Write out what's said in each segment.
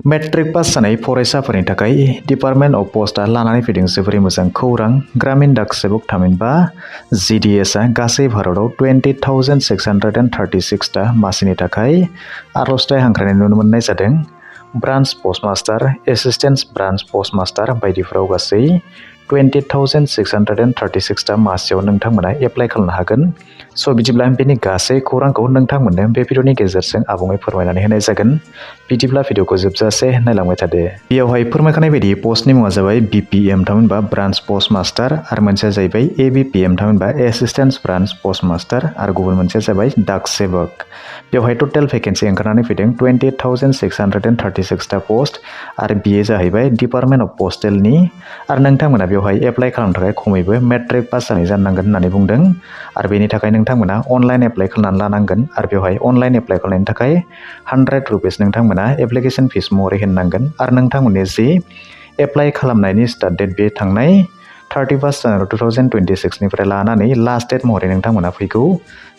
Matric pass जानाय फरायसाफोरनि थाखाय डिपार्टमेन्ट अफ पोस्टआ लानानै फैदों जोबोरै मोजां खौरां। ग्रामीण डाक सेवक थामहिनबा GDS गासै भारताव 20,636 टा मासिनि थाखाय आर'जलाइ हांख्रायनाय नुनो मोननाय जादों। ब्रान्च पस्टमास्टार, एसिस्टेन्ट ब्रान्च पस्टमास्टार बायदिफोराव गासै 20,636 टा मासियाव नोंथांमोना एप्लाइ खालामनो हागोन। बिदिब्ला बेनि गासै खौरांखौ नोंथांमोननो बे भिडिअनि गेजेरजों आबुङै फोरमायनानै होनाय जागोन। बिदिब्ला भिडिअखौ जोबजासे नायलांबाय थादो। बेयावहाय फोरमायखानाय बायदि पस्टनि मुङा जाबाय BPM थामहिनबा ब्रान्च पस्टमास्टार आरो मोनसेया जाहैबाय ABPM थामहिनबा एसिस्टेन्ट ब्रान्च पस्टमास्टार आरो गुबुन मोनसेया जाबाय डाक सेवक। बेवहाय टटेल भेकेन्सि ओंखारनानै फैदों 20,636 टा पोस्ट आरो बियो जाहैबाय डिपार्टमेन्ट अफ पोस्टेलनि आरो नोंथांमोना बेवहाय एप्लाइ खालामनो थाखाय खमैबो मेट्रिक पास जानाय जानांगोन होननानै बुंदों आरो बेनि थाखाय नोंथांमोना अनलाइन एप्लाइ खालामनानै लानांगोन आरो बेवहाय अनलाइन एप्लाइ खालामनायनि थाखाय 100 रुपिस नोंथांमोना एप्लिकेसन फिस महरै होनांगोन आरो नोंथांमोननि जि एप्लाइ खालामनायनि स्टार्ट डेट बे थांनाय 31 जानुवारि 2026 निफ्राय लानानै लास्ट डेट महरै नोंथांमोना फैगौ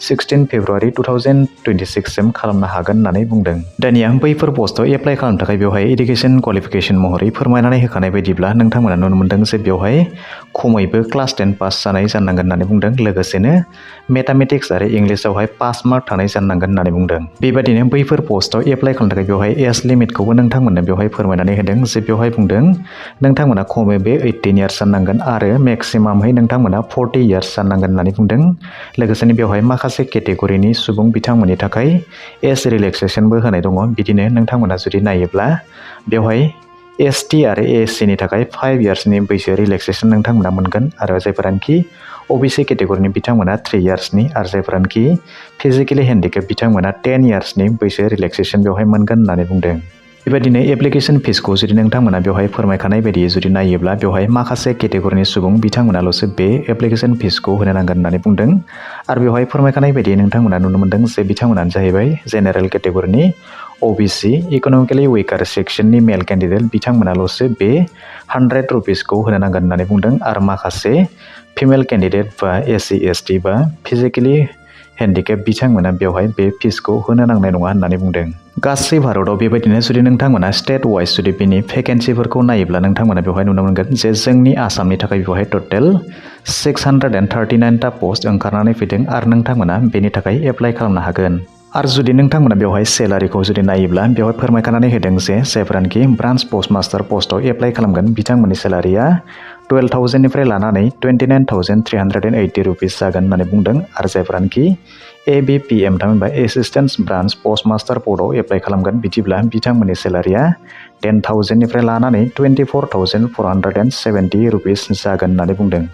16 फेब्रुवारि 2026 सिम खालामनो हागोन होननानै बुंदों। दानिया बैफोर पस्टआव एप्लाइ खालामनो थाखाय बेवहाय एडुकेसन क्वालिफिकेसन महरै फोरमायनानै होखानाय बायदिब्ला नोंथांमोना नुनो मोनदों जे बेवहाय खमैबो क्लास 10 पास जानाय जानांगोन होननानै बुंदों। लोगोसेनो मेथामेटिक्स आरो इंलिसावहाय पास मार्क थानाय जानांगोन होननानै बुंदों। बेबायदिनो बैफोर पस्टआव एप्लाइ खालामनो थाखाय बेवहाय एज लिमिटखौबो नोंथांमोननो बेवहाय फोरमायनानै होदों जे बेवहाय बुंदों नोंथांमोना खमैबो 18 इयार्स जानांगोन आरो मेक्सिमामहै नोंथांमोना 40 इयार्स जानांगोन होननानै बुंदों। लोगोसेनो बेवहाय माखासे केटेगरिनि सुबुं बिथांमोननि थाखाय एज रिलेक्सेसनबो होनाय दङ। बिदिनो नोंथांमोना जुदि नायोब्ला बेवहाय ST आरो ASC नि थाखाय 5 इयार्सनि बैसो रिलेक्सेसन नोंथांमोना मोनगोन आरो जायफोरानोखि OBC केटेगरिनि बिथांमोना 3 इयार्सनि आरो जायफोरानोखि फिजिकेलि हेन्डिकेप बिथांमोना 10 इयार्सनि बैसो रिलेक्सेसन बेवहाय मोनगोन होननानै बुंदों। बेबायदिनो एप्लिकेसन फिसखौ जुदि नोंथांमोना बेवहाय फोरमायखानाय बायदियै जुदि नायोब्ला बेवहाय माखासे केटेगरिनि सुबुं बिथांमोनाल'सो बे एप्लिकेसन फिसखौ होनो नांगोन होननानै बुंदों आरो बेवहाय फोरमायखानाय बायदियै नोंथांमोना नुनो मोनदों जे बिथांमोनानो जाहैबाय जेनेरेल केटेगरिनि OBC इक'नमिकेलि उइकार सेक्सननि मेल केन्डिडेट बिथांमोनाल'सो बे 100 रुपिसखौ होनो नांगोन होननानै बुंदों आरो माखासे फिमेल केन्डिडेट बा SC ST बा फिजिकेलि हेन्डिकेप बिथांमोना बेवहाय बे फिसखौ होनो नांनाय नङा होननानै बुंदों। गासै भारताव बेबायदिनो जुदि नोंथांमोना स्टेट वाइज जुदि बेनि भेकेन्सिफोरखौ नायोब्ला नोंथांमोना बेवहाय नुनो मोनगोन जे जोंनि आसामनि थाखाय बेवहाय टटेल 639 टा पस्ट ओंखारनानै फैदों आरो नोंथांमोना बेनि थाखाय एप्लाइ खालामनो हागोन। आरो जुदि नोंथांमोना बेवहाय सेलारिखौ जुदि नायोब्ला बेवहाय फोरमायखानानै होदों जे जायफोरानोखि ब्रान्च पस्टमास्टार पस्टआव एप्लाइ खालामगोन बिथांमोननि सेलारिया 12,000 निफ्राय लानानै 29,380 रुपिस जागोन होननानै बुंदों आरो जायफोरानोखि ABPM थामहिनबा एसिस्टेन्ट ब्रान्च पस्टमास्टार पस्टआव एप्लाइ खालामगोन बिदिब्ला बिथांमोननि सेलारिया 10,000 निफ्राय लानानै 24,470 रुपिस जागोन होननानै बुंदों।